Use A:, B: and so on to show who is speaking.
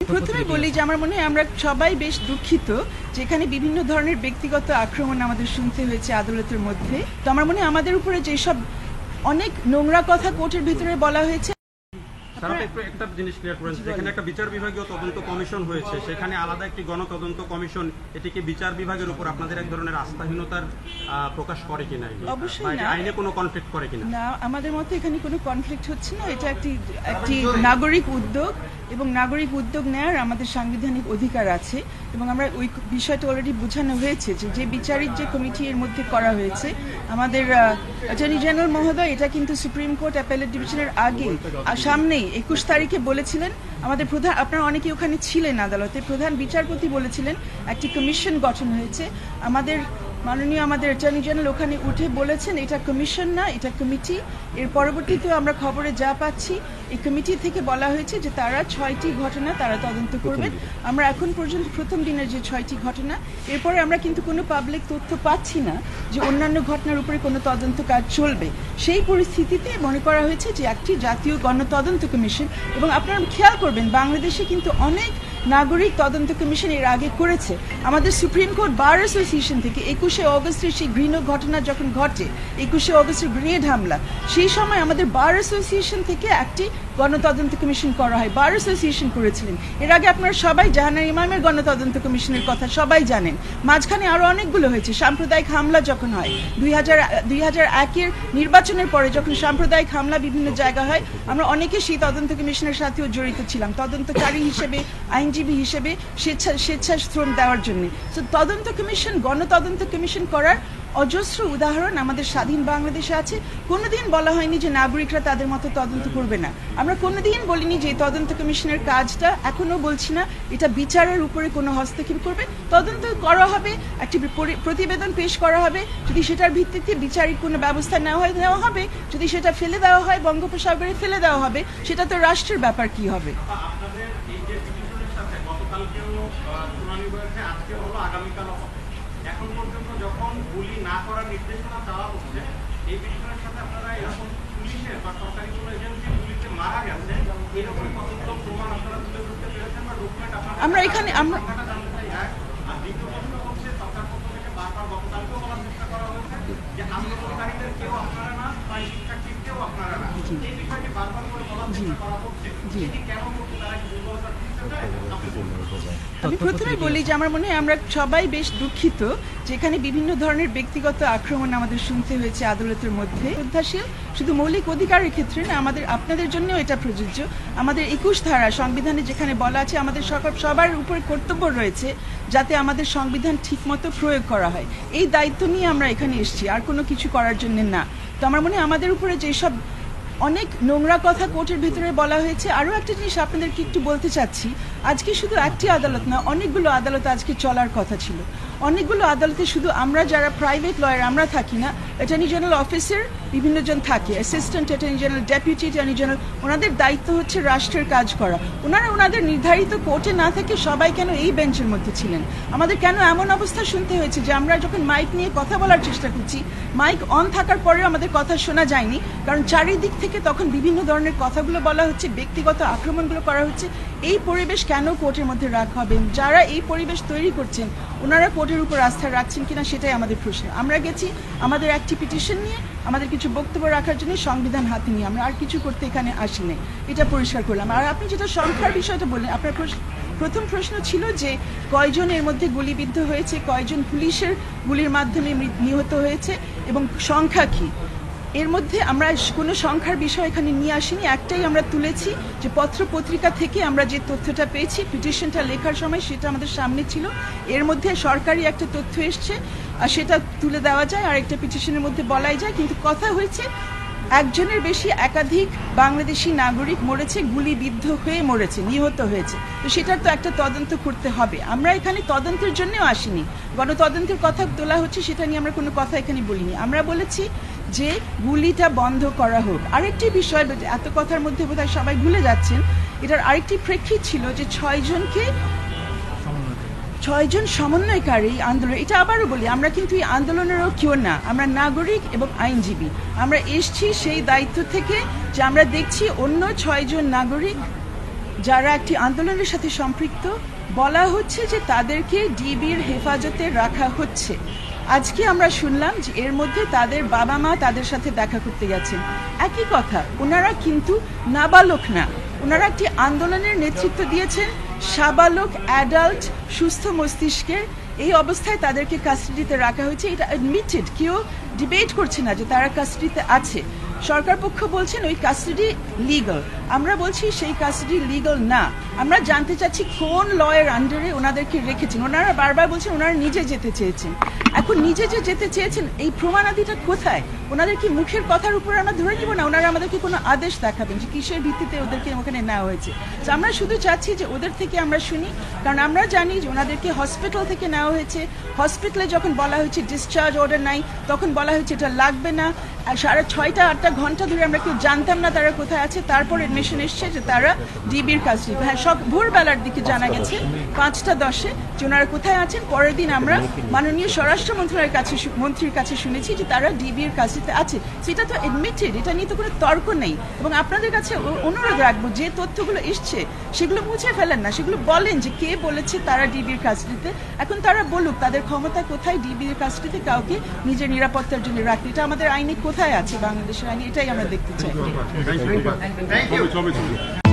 A: প্রথমে বলি যে আমার মনে হয় আমরা সবাই বেশ দুঃখিত যেখানে বিভিন্ন ধরনের ব্যক্তিগত আক্রমণ আমাদের শুনতে হয়েছে আদালতের মধ্যে। তো আমার মনে হয় আমাদের উপরে যেসব অনেক নোংরা কথা কোর্টের ভিতরে বলা হয়েছে।
B: একটা জিনিস ক্লিয়ার করেন, যেখানে একটা বিচার বিভাগীয় তদন্ত কমিশন হয়েছে সেখানে আলাদা একটি গণতদন্ত কমিশন, এটিকে বিচার বিভাগের উপর আপনাদের এক ধরনের আস্থাহীনতার প্রকাশ করে কিনা?
A: অবশ্যই না,
B: আইনে কোনো কনফ্লিক্ট করে কিনা?
A: না, আমাদের মধ্যে এখানে কোনো কনফ্লিক্ট হচ্ছে না। এটা একটি নাগরিক উদ্যোগ এবং নাগরিক উদ্যোগ নেওয়ার আমাদের সাংবিধানিক অধিকার আছে এবং আমরা ওই বিষয়টা অলরেডি বোঝানো হয়েছে যে বিচারিক যে কমিটি এর মধ্যে করা হয়েছে আমাদের অ্যাটর্নি জেনারেল মহোদয় এটা কিন্তু সুপ্রিম কোর্ট অ্যাপেলেট ডিভিশনের আগে সামনেই 21 তারিখে বলেছিলেন। আমাদের প্রধান, আপনারা অনেকে ওখানে ছিলেন আদালতে, প্রধান বিচারপতি বলেছিলেন একটি কমিশন গঠন হয়েছে। আমাদের মাননীয় অ্যাটর্নি জেনারেল ওখানে উঠে বলেছেন এটা কমিশন না, এটা কমিটি। এর পরবর্তীতে আমরা খবরে যা পাচ্ছি এই কমিটি থেকে বলা হয়েছে যে তারা 6টি ঘটনা তারা তদন্ত করবেন। আমরা এখন পর্যন্ত প্রথম দিনের যে 6টি ঘটনা, এরপরে আমরা কিন্তু কোনো পাবলিক তথ্য পাচ্ছি না যে অন্যান্য ঘটনার উপরে কোনো তদন্ত কাজ চলবে। সেই পরিস্থিতিতে মনে করা হয়েছে যে একটি জাতীয় গণতদন্ত কমিশন, এবং আপনারা খেয়াল করবেন বাংলাদেশে কিন্তু অনেক নাগরিক তদন্ত কমিশন এর আগে করেছে। আমাদের সুপ্রিম কোর্ট বার অ্যাসোসিয়েশন থেকে 21শে অগস্টের সেই ঘৃণ্য ঘটনা যখন ঘটে, 21শে অগস্টের গ্রেনেড হামলা, সেই সময় আমাদের বার অ্যাসোসিয়েশন থেকে একটি গণতদন্ত কমিশন করা হয়, বার অ্যাসোসিয়েশন করেছিলেন। এর আগে আপনারা সবাই জাহানারা ইমামের গণতদন্ত কমিশনের কথা সবাই জানেন। মাঝখানে আরো অনেকগুলো হয়েছে। সাম্প্রদায়িক হামলা যখন হয় 2001-এর নির্বাচনের পরে যখন সাম্প্রদায়িক হামলা বিভিন্ন জায়গা হয়, আমরা অনেকে সেই তদন্ত কমিশনের সাথেও জড়িত ছিলাম তদন্তকারী হিসেবে, আইনজীবী হিসেবে, স্বেচ্ছাশ্রম দেওয়ার জন্য। তো তদন্ত কমিশন, গণতদন্ত কমিশন করার অজস্র উদাহরণ আমাদের স্বাধীন বাংলাদেশে আছে। কোনোদিন বলা হয়নি যে নাগরিকরা তাদের মতো তদন্ত করবে না। আমরা কোনোদিন বলিনি যে তদন্ত কমিশনের কাজটা, এখনো বলছি না এটা বিচারের উপরে কোনো হস্তক্ষেপ করবে। তদন্ত করা হবে, একটি প্রতিবেদন পেশ করা হবে, যদি সেটার ভিত্তিতে বিচারিক কোনো ব্যবস্থা নেওয়া হবে, যদি সেটা ফেলে দেওয়া হয় বঙ্গোপসাগরে ফেলে দেওয়া হবে, সেটা তো রাষ্ট্রের ব্যাপার কি হবে।
B: এখন পর্যন্ত যখন গুলি না করার নির্দেশনা দেওয়া হচ্ছে, এই বিষয়ের সাথে আপনারা এরকম পুলিশের বা সরকারি কোনো এজেন্সি গুলিতে মারা গেছে এরকম কতগুলো প্রমাণ আপনারা তুলে ধরতে পেরেছেন বা ডকুমেন্ট
A: আমরা এখানে
B: জানতে চাই। আর দ্বিতীয় প্রশ্ন হচ্ছে, সরকার পক্ষ থেকে বারবার গতকালকেও বলার চেষ্টা করা হয়েছে যে আন্দোলনকারীদের কেউ আপনারা না বা শিক্ষার্থীকেও আপনারা না, এই বিষয়টি বারবার করে বলার চেষ্টা করা হচ্ছে। এটি কেন করছে, তারা কি দুর্বলতা?
A: আমি প্রথমে বলি যে আমার মনে হয় আমরা সবাই বেশ দুঃখিত যেখানে বিভিন্ন ধরনের ব্যক্তিগত আক্রমণ আমাদের শুনতে হয়েছে আদালতের মধ্যে। শ্রদ্ধাশীল শুধু মৌলিক অধিকারের ক্ষেত্রে না, আমাদের আপনাদের জন্যও এটা প্রযোজ্য। আমাদের 21 ধারা সংবিধানে যেখানে বলা আছে আমাদের সবার উপরে কর্তব্য রয়েছে যাতে আমাদের সংবিধান ঠিকমতো প্রয়োগ করা হয়। এই দায়িত্ব নিয়ে আমরা এখানে এসেছি, আর কোনো কিছু করার জন্য না। তো আমার মনে হয় আমাদের উপরে যেসব অনেক নোংরা কথা কোর্টের ভিতরে বলা হয়েছে। আরও একটা জিনিস আপনাদেরকে একটু বলতে চাচ্ছি, আজকে শুধু একটি আদালত না, অনেকগুলো আদালত আজকে চলার কথা ছিল। অনেকগুলো আদালতে শুধু আমরা যারা প্রাইভেট লয়ার আমরা থাকি না, অ্যাটর্নি জেনারেল অফিসের বিভিন্ন জন থাকে, assistant attorney general, deputy attorney general, ওনাদের দায়িত্ব হচ্ছে রাষ্ট্রের কাজ করা। ওনাদের নির্ধারিত কোর্টে না থেকে সবাই কেন এই বেঞ্চের মধ্যে ছিলেন? আমাদের কেন এমন অবস্থা শুনতে হয়েছে যে আমরা যখন মাইক নিয়ে কথা বলার চেষ্টা করছি, মাইক অন থাকার পরেও আমাদের কথা শোনা যায়নি? কারণ চারিদিক থেকে তখন বিভিন্ন ধরনের কথাগুলো বলা হচ্ছে, ব্যক্তিগত আক্রমণগুলো করা হচ্ছে। এই পরিবেশ কেন কোর্টের মধ্যে রাখা হবে? যারা এই পরিবেশ তৈরি করছেন ওনারা কোর্টের উপর আস্থা রাখছেন কিনা সেটাই আমাদের প্রশ্ন। আমরা গেছি আমাদের একটি পিটিশন নিয়ে, আমাদের কিছু বক্তব্য রাখার জন্য, সংবিধান হাতে নিয়ে, আমরা আর কিছু করতে এখানে আসিনি, এটা পরিষ্কার করলাম। আর আপনি যেটা সংখ্যার বিষয়টা বললেন, আপনার প্রথম প্রশ্ন ছিল যে কয়জন এর মধ্যে গুলিবিদ্ধ হয়েছে, কয়জন পুলিশের গুলির মাধ্যমে নিহত হয়েছে এবং সংখ্যা কি। এর মধ্যে আমরা কোনো সংখ্যার বিষয় এখানে নিয়ে আসিনি। একটাই আমরা তুলেছি যে পত্র পত্রিকা থেকে আমরা যে তথ্যটা পেয়েছি পিটিশনটা লেখার সময় সেটা আমাদের সামনে ছিল। এর মধ্যে সরকারি একটা তথ্য এসছে আর সেটা তুলে দেওয়া যায়, আর একটা পিটিশনের মধ্যে বলাই যায়। কিন্তু কথা হয়েছে একজনের বেশি একাধিক বাংলাদেশি নাগরিক মরেছে, গুলিবিদ্ধ হয়ে মরেছে, নিহত হয়েছে। তো সেটার তো একটা তদন্ত করতে হবে। আমরা এখানে তদন্তের জন্যও আসিনি, গণতদন্তের কথা তোলা হচ্ছে, সেটা নিয়ে আমরা কোনো কথা এখানে বলিনি। আমরা বলেছি যে গুলিটা বন্ধ করা হোক। আরেকটি বিষয়, এত কথার মধ্যে বোধহয় সবাই ভুলে যাচ্ছেন, এটার আরেকটি প্রেক্ষিত ছিল যে 6জন সমন্বয়কারী আন্দোলন। এটা আবারও বলি, আমরা কিন্তু এই আন্দোলনেরও কেউ না, আমরা নাগরিক এবং আইনজীবী। আমরা এসছি সেই দায়িত্ব থেকে যে আমরা দেখছি অন্য 6জন নাগরিক যারা একটি আন্দোলনের সাথে সম্পৃক্ত, বলা হচ্ছে যে তাদেরকে ডিবির হেফাজতে রাখা হচ্ছে। আজকে আমরা শুনলাম যে এর মধ্যে তাদের বাবা মা তাদের সাথে দেখা করতে গেছেন। একই কথা, ওনারা কিন্তু নাবালক না, ওনারা একটি আন্দোলনের নেতৃত্ব দিয়েছেন, সাবালক অ্যাডাল্ট সুস্থ মস্তিষ্কের। এই অবস্থায় তাদেরকে কাস্টাডিতে রাখা হয়েছে, এটা অ্যাডমিটেড, কেউ ডিবেট করছে না যে তারা কাস্টাডিতে আছে। সরকার পক্ষ বলছেন ওই কাস্টাডি লিগাল, আমরা বলছি সেই কাস্টাডি লিগাল না। আমরা জানতে চাচ্ছি কোন লয়ের আন্ডারে ওনাদেরকে রেখেছেন। ওনারা বারবার বলছেন ওনারা নিজে যেতে চেয়েছেন। এখন নিজে যে যেতে চেয়েছেন এই প্রমাণাদিটা কোথায়? ওনাদের কি মুখের কথার উপর আমরা ধরে নিব না? ওনারা আমাদেরকে কোনো আদেশ দেখাবেন যে কিসের ভিত্তিতে ওদেরকে ওখানে নেওয়া হয়েছে। তো আমরা শুধু চাচ্ছি যে ওদের থেকে আমরা শুনি, কারণ আমরা জানি যে ওনাদেরকে হসপিটাল থেকে নেওয়া হয়েছে। হসপিটালে যখন বলা হয়েছে ডিসচার্জ অর্ডার নাই, তখন বলা হয়েছে এটা লাগবে না। আর 6.5-8 ঘন্টা ধরে আমরা কেউ জানতাম না তারা কোথায় আছে। তারপর এডমিশন এসছে যে তারা ডিবির কাছে। হ্যাঁ, সব ভোরবেলার দিকে জানা গেছে 5টা 10-এ যে ওনারা কোথায় আছেন। পরের দিন আমরা মাননীয় স্বরাষ্ট্র মন্ত্রীর কাছে শুনেছি যে তারা ডিবির কাছে আছে। সেটা তো এডমিটেড, এটা নিয়ে তো কোনো তর্ক নেই। এবং আপনাদের কাছে অনুরোধ রাখবো, যে তথ্যগুলো এসছে সেগুলো মুছে ফেলেন না, সেগুলো বলেন যে কে বলেছে তারা ডিবির কাস্টাডিতে। এখন তারা বলুক তাদের ক্ষমতা কোথায় ডিবির কাস্টাডিতে কাউকে নিজের নিরাপত্তার জন্য রাখতে। এটা আমাদের আইনে কোথায় আছে, বাংলাদেশের আইনে? এটাই আমরা দেখতে চাই।
B: Thank you.